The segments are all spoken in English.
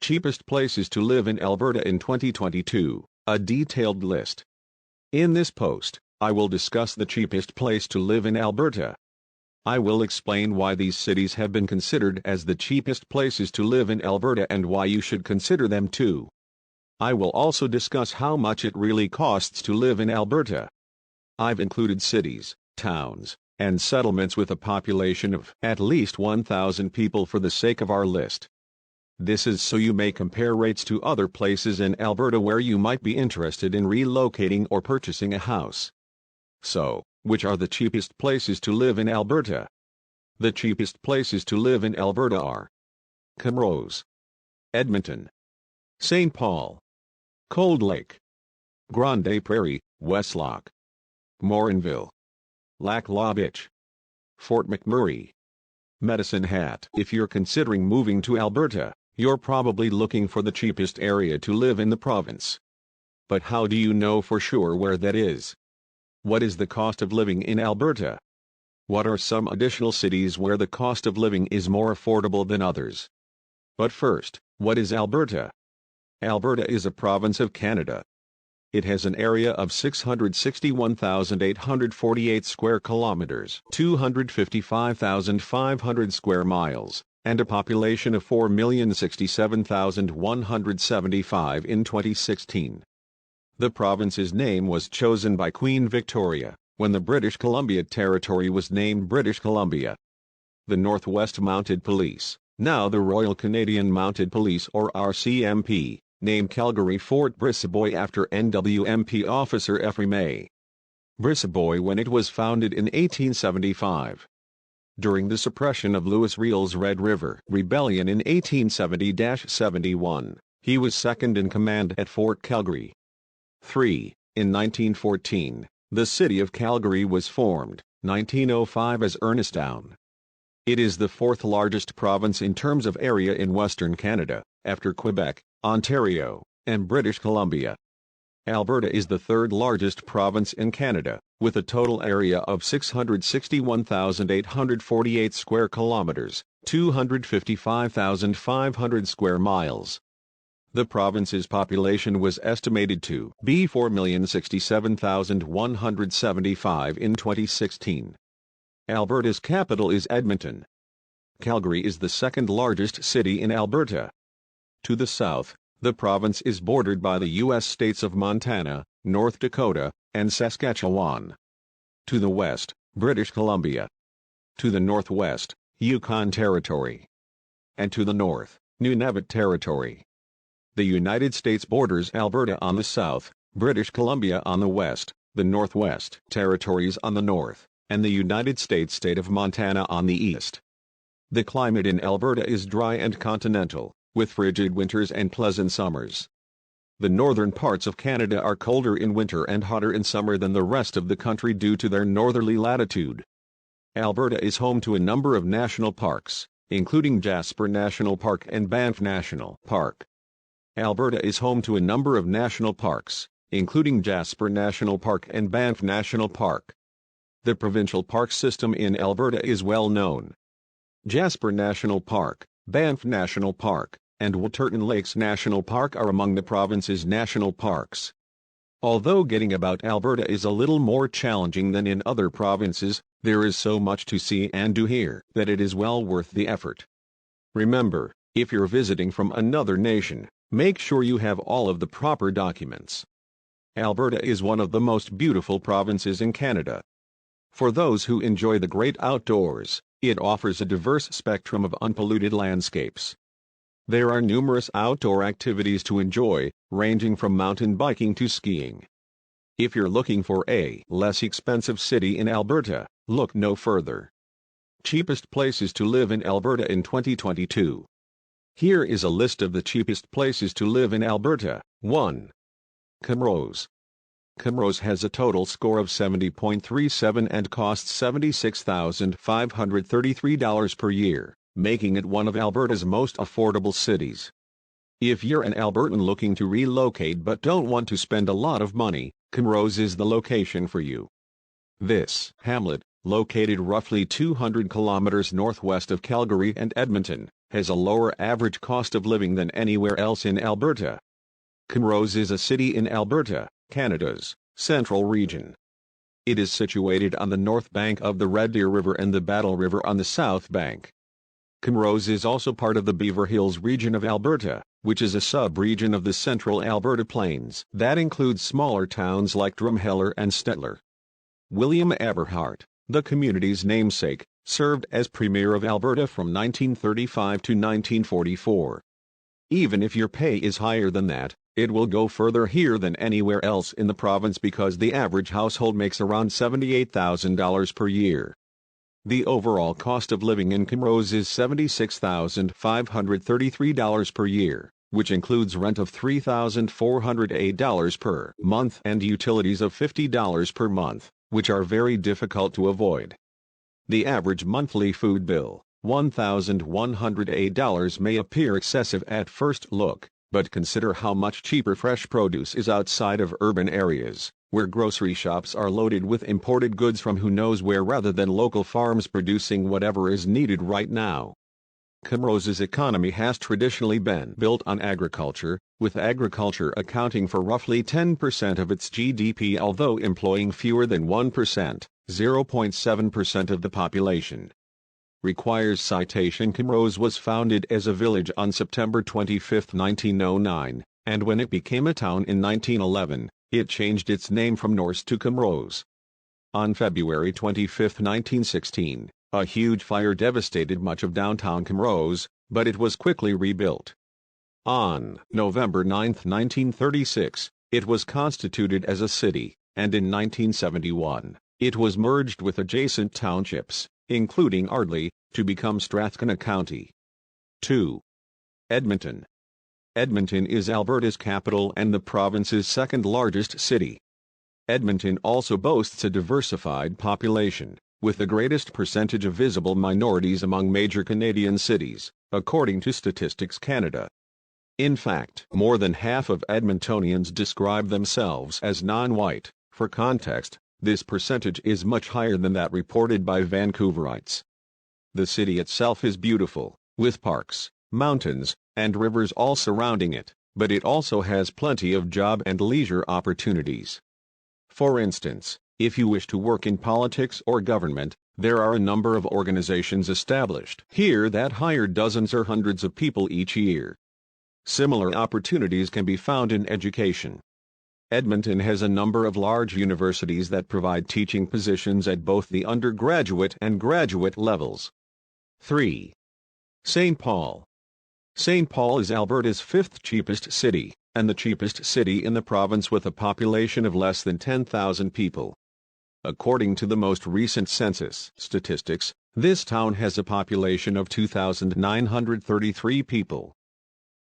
Cheapest places to live in Alberta in 2022, a detailed list. In this post, I will discuss the cheapest place to live in Alberta. I will explain why these cities have been considered as the cheapest places to live in Alberta and why you should consider them too. I will also discuss how much it really costs to live in Alberta. I've included cities, towns, and settlements with a population of at least 1,000 people for the sake of our list. This is so you may compare rates to other places in Alberta where you might be interested in relocating or purchasing a house. So, which are the cheapest places to live in Alberta? The cheapest places to live in Alberta are Camrose, Edmonton, St. Paul, Cold Lake, Grande, Prairie, Westlock, Morinville, Lac La Biche, Fort McMurray, Medicine Hat. If you're considering moving to Alberta, you're probably looking for the cheapest area to live in the province. But how do you know for sure where that is? What is the cost of living in Alberta? What are some additional cities where the cost of living is more affordable than others? But first, what is Alberta? Alberta is a province of Canada. It has an area of 661,848 square kilometers, 255,500 square miles, and a population of 4,067,175 in 2016. The province's name was chosen by Queen Victoria when the British Columbia Territory was named British Columbia. The Northwest Mounted Police, now the Royal Canadian Mounted Police or RCMP, named Calgary Fort Brisebois after NWMP officer Ephraim A. Brisebois when it was founded in 1875. During the suppression of Louis Riel's Red River Rebellion in 1870-71, he was second in command at Fort Calgary. 3. In 1914, the city of Calgary was formed, 1905 as Ernestown. It is the fourth largest province in terms of area in Western Canada, after Quebec, Ontario, and British Columbia. Alberta is the third largest province in Canada, with a total area of 661,848 square kilometers, 255,500 square miles. The province's population was estimated to be 4,067,175 in 2016. Alberta's capital is Edmonton. Calgary is the second largest city in Alberta. To the south, the province is bordered by the U.S. states of Montana, North Dakota, and Saskatchewan. To the west, British Columbia. To the northwest, Yukon Territory. And to the north, Nunavut Territory. The United States borders Alberta on the south, British Columbia on the west, the Northwest Territories on the north, and the United States state of Montana on the east. The climate in Alberta is dry and continental, with frigid winters and pleasant summers. The northern parts of Canada are colder in winter and hotter in summer than the rest of the country due to their northerly latitude. Alberta is home to a number of national parks, including Jasper National Park and Banff National Park. Alberta is home to a number of national parks, including Jasper National Park and Banff National Park. The provincial park system in Alberta is well known. Jasper National Park, Banff National Park, and Waterton Lakes National Park are among the province's national parks. Although getting about Alberta is a little more challenging than in other provinces, there is so much to see and do here that it is well worth the effort. Remember, if you're visiting from another nation, make sure you have all of the proper documents. Alberta is one of the most beautiful provinces in Canada. For those who enjoy the great outdoors, it offers a diverse spectrum of unpolluted landscapes. There are numerous outdoor activities to enjoy, ranging from mountain biking to skiing. If you're looking for a less expensive city in Alberta, look no further. Cheapest places to live in Alberta in 2022. Here is a list of the cheapest places to live in Alberta. 1. Camrose. Camrose has a total score of 70.37 and costs $76,533 per year, making it one of Alberta's most affordable cities. If you're an Albertan looking to relocate but don't want to spend a lot of money, Camrose is the location for you. This hamlet, located roughly 200 kilometers northwest of Calgary and Edmonton, has a lower average cost of living than anywhere else in Alberta. Camrose is a city in Alberta, Canada's central region. It is situated on the north bank of the Red Deer River and the Battle River on the south bank. Camrose is also part of the Beaver Hills region of Alberta, which is a sub-region of the Central Alberta Plains that includes smaller towns like Drumheller and Stettler. William Eberhart, the community's namesake, served as Premier of Alberta from 1935 to 1944. Even if your pay is higher than that, it will go further here than anywhere else in the province because the average household makes around $78,000 per year. The overall cost of living in Camrose is $76,533 per year, which includes rent of $3,408 per month and utilities of $50 per month, which are very difficult to avoid. The average monthly food bill, $1,108, may appear excessive at first look, but consider how much cheaper fresh produce is outside of urban areas, where grocery shops are loaded with imported goods from who knows where rather than local farms producing whatever is needed right now. Camrose's economy has traditionally been built on agriculture, with agriculture accounting for roughly 10% of its GDP although employing fewer than 1%, 0.7% of the population. Requires citation. Camrose was founded as a village on September 25, 1909, and when it became a town in 1911, it changed its name from Norse to Camrose. On February 25, 1916, a huge fire devastated much of downtown Camrose, but it was quickly rebuilt. On November 9, 1936, it was constituted as a city, and in 1971, it was merged with adjacent townships, including Ardley, to become Strathcona County. 2. Edmonton. Edmonton is Alberta's capital and the province's second largest city. Edmonton also boasts a diversified population, with the greatest percentage of visible minorities among major Canadian cities, according to Statistics Canada. In fact, more than half of Edmontonians describe themselves as non-white. For context, this percentage is much higher than that reported by Vancouverites. The city itself is beautiful, with parks, mountains, and rivers all surrounding it, but it also has plenty of job and leisure opportunities. For instance, if you wish to work in politics or government, there are a number of organizations established here that hire dozens or hundreds of people each year. Similar opportunities can be found in education. Edmonton has a number of large universities that provide teaching positions at both the undergraduate and graduate levels. 3. St. Paul. St. Paul is Alberta's fifth cheapest city, and the cheapest city in the province with a population of less than 10,000 people. According to the most recent census statistics, this town has a population of 2,933 people.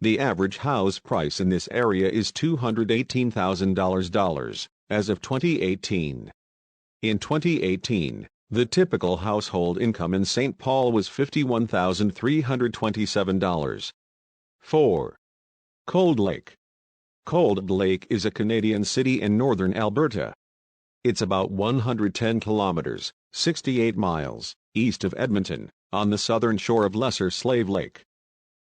The average house price in this area is $218,000 as of 2018. In 2018, the typical household income in St. Paul was $51,327. 4. Cold Lake. Cold Lake is a Canadian city in northern Alberta. It's about 110 kilometers, 68 miles, east of Edmonton, on the southern shore of Lesser Slave Lake.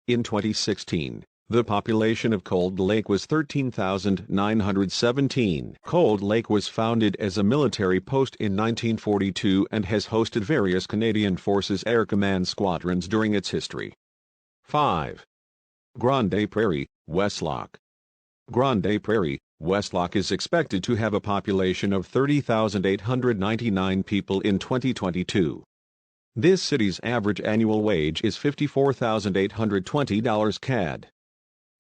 In 2016, the population of Cold Lake was 13,917. Cold Lake was founded as a military post in 1942 and has hosted various Canadian Forces Air Command squadrons during its history. 5. Grande Prairie, Westlock. Grande Prairie, Westlock is expected to have a population of 30,899 people in 2022. This city's average annual wage is $54,820 CAD.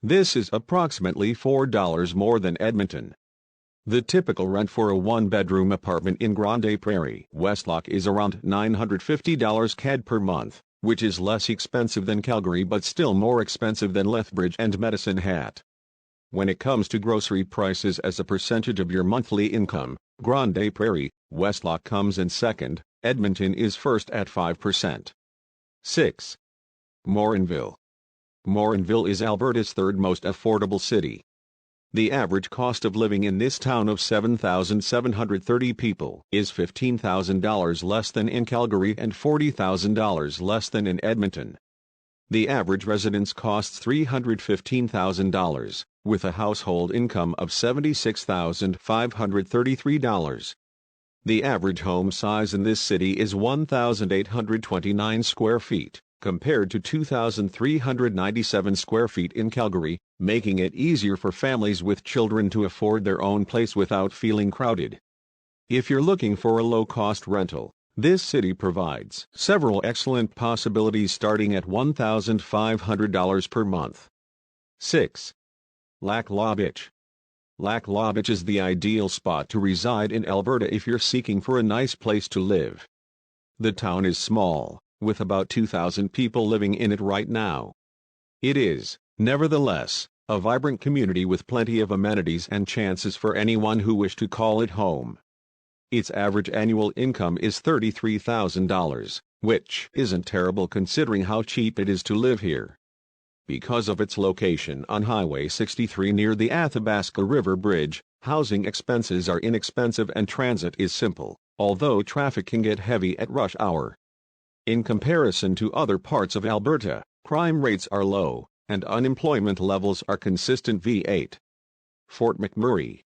This is approximately $4 more than Edmonton. The typical rent for a one-bedroom apartment in Grande Prairie, Westlock is around $950 CAD per month, which is less expensive than Calgary but still more expensive than Lethbridge and Medicine Hat. When it comes to grocery prices as a percentage of your monthly income, Grande Prairie, Westlock comes in second, Edmonton is first at 5%. 6. Morinville. Morinville is Alberta's third most affordable city. The average cost of living in this town of 7,730 people is $15,000 less than in Calgary and $40,000 less than in Edmonton. The average residence costs $315,000, with a household income of $76,533. The average home size in this city is 1,829 square feet, compared to 2,397 square feet in Calgary, making it easier for families with children to afford their own place without feeling crowded. If you're looking for a low-cost rental, this city provides several excellent possibilities starting at $1,500 per month. 6. Lac La Biche. Lac La Biche is the ideal spot to reside in Alberta if you're seeking for a nice place to live. The town is small, with about 2,000 people living in it right now. It is, nevertheless, a vibrant community with plenty of amenities and chances for anyone who wish to call it home. Its average annual income is $33,000, which isn't terrible considering how cheap it is to live here. Because of its location on Highway 63 near the Athabasca River Bridge, housing expenses are inexpensive and transit is simple, although traffic can get heavy at rush hour. In comparison to other parts of Alberta, crime rates are low, and unemployment levels are consistent. V8. Fort McMurray.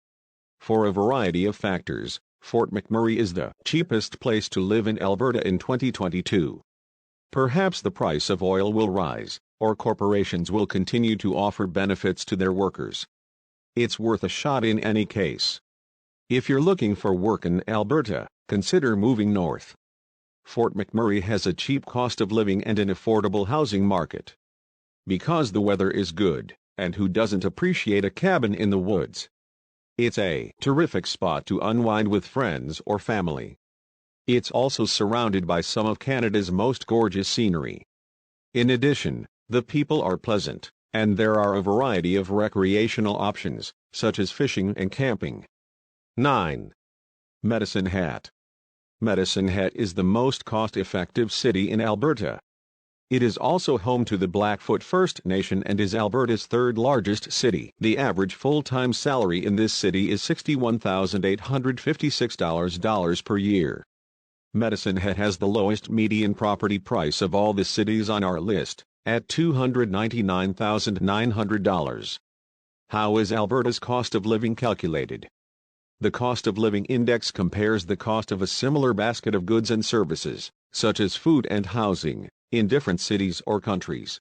For a variety of factors, Fort McMurray is the cheapest place to live in Alberta in 2022. Perhaps the price of oil will rise, or corporations will continue to offer benefits to their workers. It's worth a shot in any case. If you're looking for work in Alberta, consider moving north. Fort McMurray has a cheap cost of living and an affordable housing market. Because the weather is good, and who doesn't appreciate a cabin in the woods? It's a terrific spot to unwind with friends or family. It's also surrounded by some of Canada's most gorgeous scenery. In addition, the people are pleasant, and there are a variety of recreational options, such as fishing and camping. 9. Medicine Hat. Medicine Hat is the most cost-effective city in Alberta. It is also home to the Blackfoot First Nation and is Alberta's third-largest city. The average full-time salary in this city is $61,856 per year. Medicine Hat has the lowest median property price of all the cities on our list, at $299,900. How is Alberta's cost of living calculated? The Cost of Living Index compares the cost of a similar basket of goods and services, such as food and housing, in different cities or countries.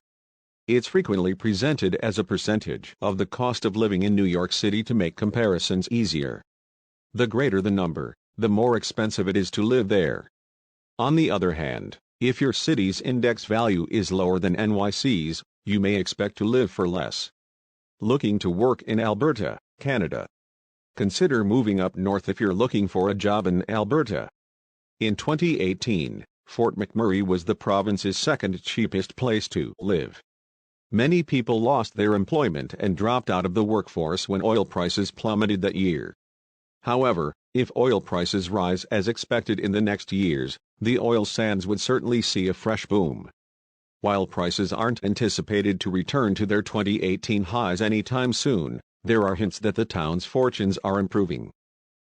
It's frequently presented as a percentage of the cost of living in New York City to make comparisons easier. The greater the number, the more expensive it is to live there. On the other hand, if your city's index value is lower than NYC's, you may expect to live for less. Looking to work in Alberta, Canada. Consider moving up north if you're looking for a job in Alberta. In 2018, Fort McMurray was the province's second cheapest place to live. Many people lost their employment and dropped out of the workforce when oil prices plummeted that year. However, if oil prices rise as expected in the next years, the oil sands would certainly see a fresh boom. While prices aren't anticipated to return to their 2018 highs anytime soon, there are hints that the town's fortunes are improving.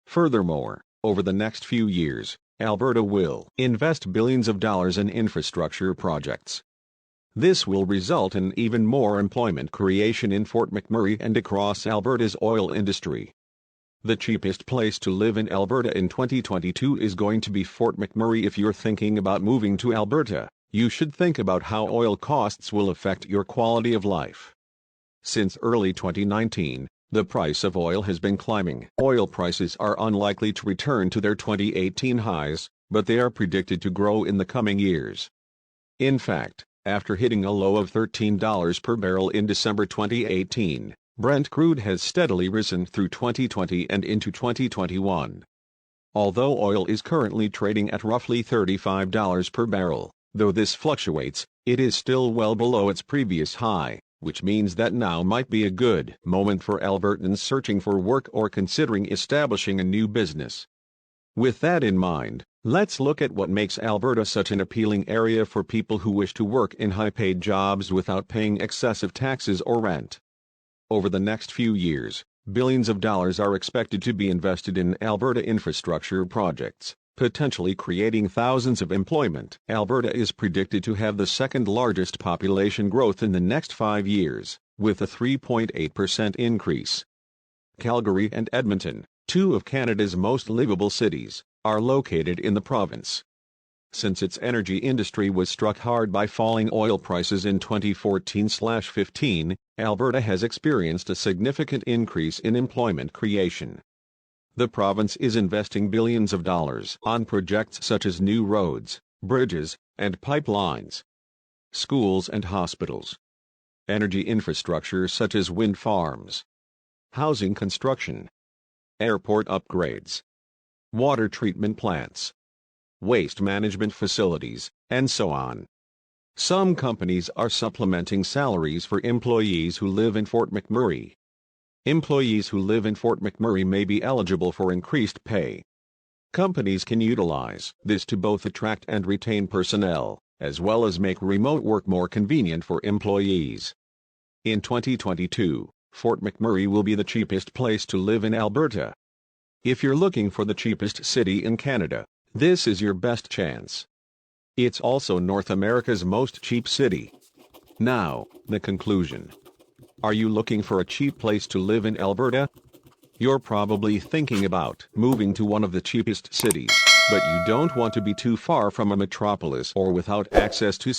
Furthermore, over the next few years, Alberta will invest billions of dollars in infrastructure projects. This will result in even more employment creation in Fort McMurray and across Alberta's oil industry. The cheapest place to live in Alberta in 2022 is going to be Fort McMurray. If you're thinking about moving to Alberta, you should think about how oil costs will affect your quality of life. Since early 2019, the price of oil has been climbing. Oil prices are unlikely to return to their 2018 highs, but they are predicted to grow in the coming years. In fact, after hitting a low of $13 per barrel in December 2018, Brent crude has steadily risen through 2020 and into 2021. Although oil is currently trading at roughly $35 per barrel, though this fluctuates, it is still well below its previous high, which means that now might be a good moment for Albertans searching for work or considering establishing a new business. With that in mind, let's look at what makes Alberta such an appealing area for people who wish to work in high-paid jobs without paying excessive taxes or rent. Over the next few years, billions of dollars are expected to be invested in Alberta infrastructure projects, potentially creating thousands of employment. Alberta is predicted to have the second largest population growth in the next 5 years, with a 3.8% increase. Calgary and Edmonton, two of Canada's most livable cities, are located in the province. Since its energy industry was struck hard by falling oil prices in 2014-15, Alberta has experienced a significant increase in employment creation. The province is investing billions of dollars on projects such as new roads, bridges, and pipelines, schools and hospitals, energy infrastructure such as wind farms, housing construction, airport upgrades, water treatment plants, waste management facilities, and so on. Some companies are supplementing salaries for employees who live in Fort McMurray. Employees who live in Fort McMurray may be eligible for increased pay. Companies can utilize this to both attract and retain personnel, as well as make remote work more convenient for employees. In 2022, Fort McMurray will be the cheapest place to live in Alberta. If you're looking for the cheapest city in Canada, this is your best chance. It's also North America's most cheap city. Now, the conclusion. Are you looking for a cheap place to live in Alberta? You're probably thinking about moving to one of the cheapest cities, but you don't want to be too far from a metropolis or without access to